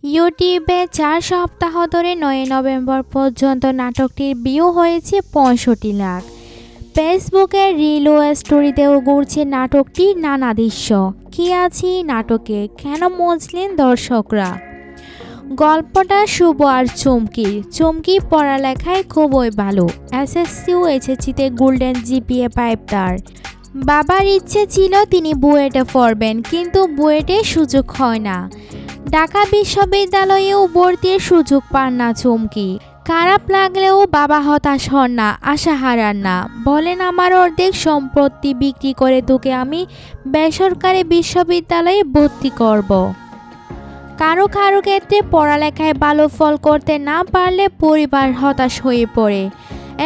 ইউটিউবে ৪ সপ্তাহ ধরে ৯ নভেম্বর পর্যন্ত নাটকটির ভিউ হয়েছে ৬৫ লাখ। ফেসবুকের রিল ও স্টোরিতেও ঘুরছে নাটকটির নানা দৃশ্য। কী আছে নাটকে, কেন মজলেন দর্শকরা? গল্পটা শুভ আর চুমকির। চুমকি পড়ালেখায় খুবই ভালো, এসএসসি ও এইচএসসিতে গোল্ডেন জিপিএ 5 তার। বাবার ইচ্ছে ছিল তিনি বুয়েটে পড়বেন, কিন্তু বুয়েটে সুযোগ হয় না। ঢাকা বিশ্ববিদ্যালয়েও ভর্তির সুযোগ পান না চুমকি। খারাপ লাগলেও বাবা হতাশ হন না, আশা হারান না। বলেন, আমার অর্ধেক সম্পত্তি বিক্রি করে তোকে আমি বেসরকারি বিশ্ববিদ্যালয়ে ভর্তি করব। কারো কারো ক্ষেত্রে পড়ালেখায় ভালো ফল করতে না পারলে পরিবার হতাশ হয়ে পড়ে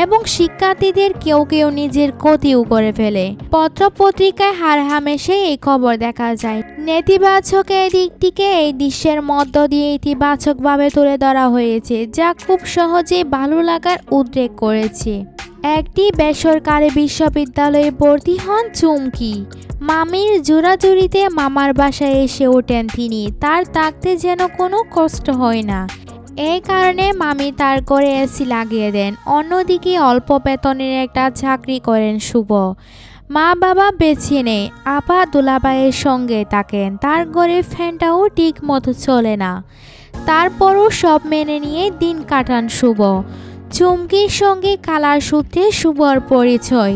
এবং শিক্ষার্থীদের কেউ কেউ নিজের ক্ষতিও করে ফেলে। পত্রপত্রিকায় হারহামেশে এই খবর দেখা যায়। নেতিবাচক এই দিকটিকে এই দৃশ্যের মধ্য দিয়ে ইতিবাচকভাবে তুলে ধরা হয়েছে, যা খুব সহজেই ভালো লাগার উদ্রেক করেছে। একটি বেসরকারি বিশ্ববিদ্যালয়ে ভর্তি হন চুমকি। মামির জোরাজুরিতে মামার বাসায় এসে ওঠেন তিনি। তার থাকতে যেন কোনো কষ্ট হয় না, এই কারণে মামি তার ঘরে এসি লাগিয়ে দেন। অন্যদিকে অল্প বেতনের একটা চাকরি করেন শুভ। মা বাবা বেছে নেই, আপা দুলাভাইয়ের সঙ্গে থাকেন। তার ঘরে ফ্যানটাও ঠিক মতো চলে না, তারপরও সব মেনে নিয়ে দিন কাটান শুভ। চুমকির সঙ্গে কালার সূত্রে শুভর পরিচয়।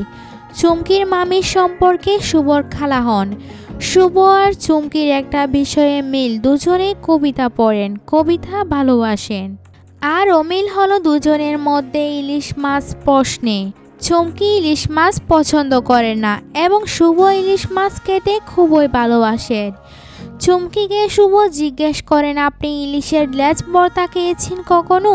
চুমকির মামির সম্পর্কে শুভর খালা হন। শুভ আর চুমকির একটা বিষয়ে মিল, দুজনেই কবিতা পড়েন, কবিতা ভালোবাসেন। আর অমিল হলো দুজনের মধ্যে ইলিশ মাছ প্রশ্নে। চুমকি ইলিশ মাছ পছন্দ করেন না এবং শুভ ইলিশ মাছ খেতে খুবই ভালোবাসেন। চুমকিকে শুভ জিজ্ঞেস করেন, আপনি ইলিশের লেজ ভর্তা খেয়েছেন কখনো?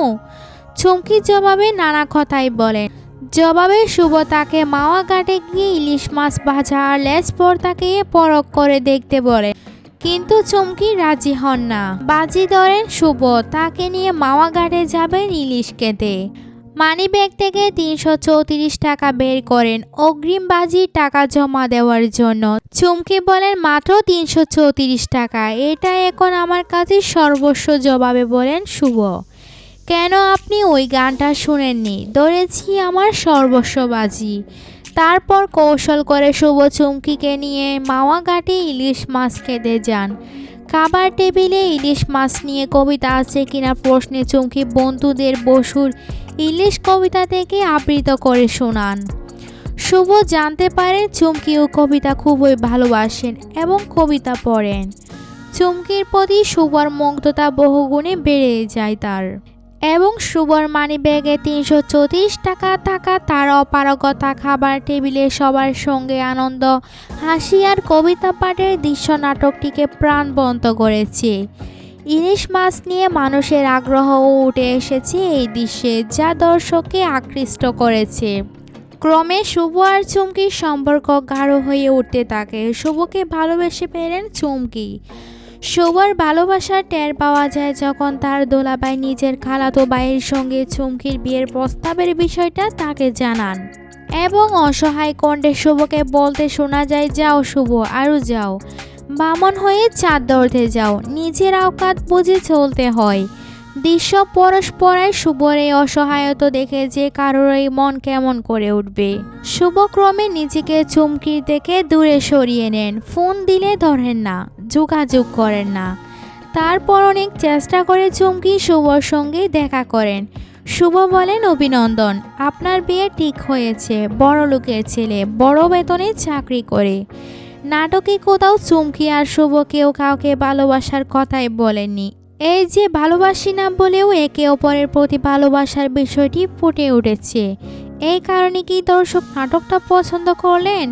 চুমকি জবাবে নানা কথাই বলেন। জবাবে শুভ তাকে মাওয়া ঘাটে গিয়ে ইলিশ মাছ ভাজা আর লেজ ভর্তাকে পরখ করে দেখতে বলেন, কিন্তু চুমকি রাজি হন না। বাজি ধরেন শুভ, তাকে নিয়ে মাওয়া ঘাটে যাবেন ইলিশ খেতে। মানিব্যাগ থেকে ৩৩৪ টাকা বের করেন অগ্রিম বাজির টাকা জমা দেওয়ার জন্য। চুমকি বলেন, মাত্র ৩৩৪ টাকা, এটা এখন আমার কাছে সর্বস্ব। জবাবে বলেন শুভ, কেন আপনি ওই গানটা শুনেননি? ধরেছি আমার সর্বস্ব বাজি। তারপর কৌশল করে শুভ চুমকিকে নিয়ে মাওয়া ঘাটে ইলিশ মাছ খেতে যান। খাবার টেবিলে ইলিশ মাছ নিয়ে কবিতা আছে কিনা প্রশ্নে চুমকি বন্ধুদের বসুর ইলিশ কবিতা থেকে আবৃত করে শোনান। শুভ জানতে পারেন চুমকিও কবিতা খুবই ভালোবাসেন এবং কবিতা পড়েন। চুমকির প্রতি শুভর মুগ্ধতা বহুগুণে বেড়ে যায় তার, এবং শুভর মানিব্যাগে ৩৩৪ টাকা থাকা তার অপারগতা খাবার টেবিলে সবার সঙ্গে আনন্দ, হাসি আর কবিতা পাঠের দৃশ্য নাটকটিকে প্রাণবন্ত করেছে। ইলিশ মাছ নিয়ে মানুষের আগ্রহও উঠে এসেছে এই দৃশ্যে, যা দর্শককে আকৃষ্ট করেছে। ক্রমে শুভ আর চুমকির সম্পর্ক গাঢ় হয়ে উঠতে থাকে। শুভকে ভালোবেসে ফেলেন চুমকি। শুভর ভালোবাসার টের পাওয়া যায় যখন তার দোলাভাই নিজের খালাতো ভাইয়ের সঙ্গে চুমকির বিয়ের প্রস্তাবের বিষয়টা তাকে জানান এবং অসহায় কণ্ঠে শুভকে বলতে শোনা যায়, যাও শুভ, আরও যাও, বামন হয়ে চাঁদ ধরতে যাও, নিজের আওকাত বুঝে চলতে হয়। দৃশ্য পরস্পরায় শুভর এই অসহায়তা দেখে যে কারোরই মন কেমন করে উঠবে। শুভ ক্রমে নিজেকে চুমকির থেকে দূরে সরিয়ে নেন। ফোন দিলে ধরেন না, যোগাযোগ করেন না। তারপর অনেক চেষ্টা করে চুমকি শুভর সঙ্গে দেখা করেন। শুভ বলেন, অভিনন্দন, আপনার বিয়ে ঠিক হয়েছে, বড় লোকের ছেলে, বড় বেতনে চাকরি করে। নাটকে কোথাও চুমকি আর শুভ কেউ কাউকে ভালোবাসার কথাই বলেননি। এই যে ভালোবাসি না বলেও একে অপরের প্রতি ভালোবাসার বিষয়টি ফুটে উঠেছে। এই কারণে কি দর্শক নাটকটা পছন্দ করলেন?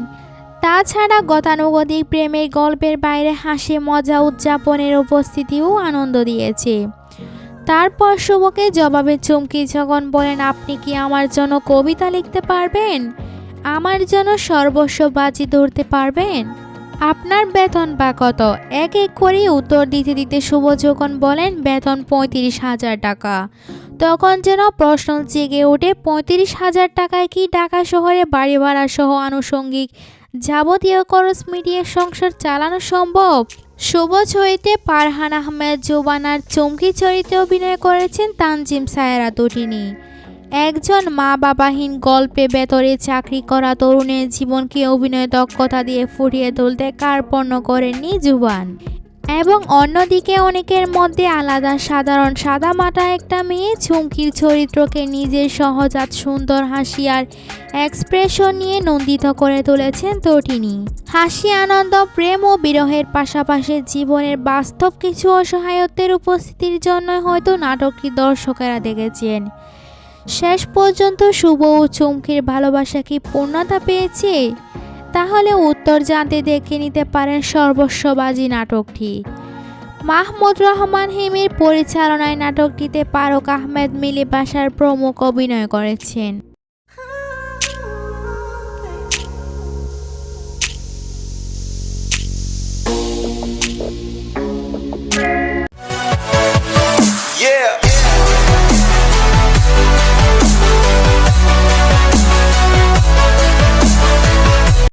তাছাড়া গতানুগতিক প্রেমের গল্পের বাইরে হাসি, মজা, উদযাপনের উপস্থিতিও আনন্দ দিয়েছে। তারপর শুভকে জবাবে চুমকি যখন বলেন, আপনি কি আমার জন্য কবিতা লিখতে পারবেন? আমার জন্য সর্বস্ব বাজি ধরতে পারবেন? আপনার বেতন বা কত? এক এক করে উত্তর দিতে দিতে শুভ যখন বলেন বেতন ৩৫,০০০ টাকা, তখন যেন প্রশ্ন জেগে ওঠে, ৩৫,০০০ টাকায় কি ঢাকা শহরে বাড়ি ভাড়া সহ আনুষঙ্গিক যাবতীয় খরচ মিটিয়ে সংসার চালানো সম্ভব? শুভ ছবিতে ফারহান আহমেদ জোবানার চমকি চরিত্রে অভিনয় করেছেন তানজিম সায়রা তটিনী। একজন মা বাবাহীন গল্পে বেতরে চাকরি করা তরুণের জীবনকে অভিনয় দক্ষতা দিয়ে ফুটিয়ে তুলতে কার্পণ্য করেননি জুবান। এবং অন্যদিকে অনেকের মধ্যে আলাদা সাধারণ সাদামাটা একটা মেয়ে চুমকির চরিত্রকে নিজের সহজাত সুন্দর হাসি আর এক্সপ্রেশন নিয়ে নন্দিত করে তুলেছেন তটিনী। হাসি, আনন্দ, প্রেম ও বিরহের পাশাপাশি জীবনের বাস্তব কিছু অসহায়ত্বের উপস্থিতির জন্য হয়তো নাটকটি দর্শকেরা দেখেছেন। শেষ পর্যন্ত শুভ ও চুমকির ভালোবাসা কি পূর্ণতা পেয়েছে? তাহলে উত্তর জানতে দেখে নিতে পারেন সর্বস্ববাজি নাটকটি। মাহমুদ রহমান হিমির পরিচালনায় নাটকটিতে ফারুক আহমেদ, মিলি বাশার প্রমুখ অভিনয় করেছেন।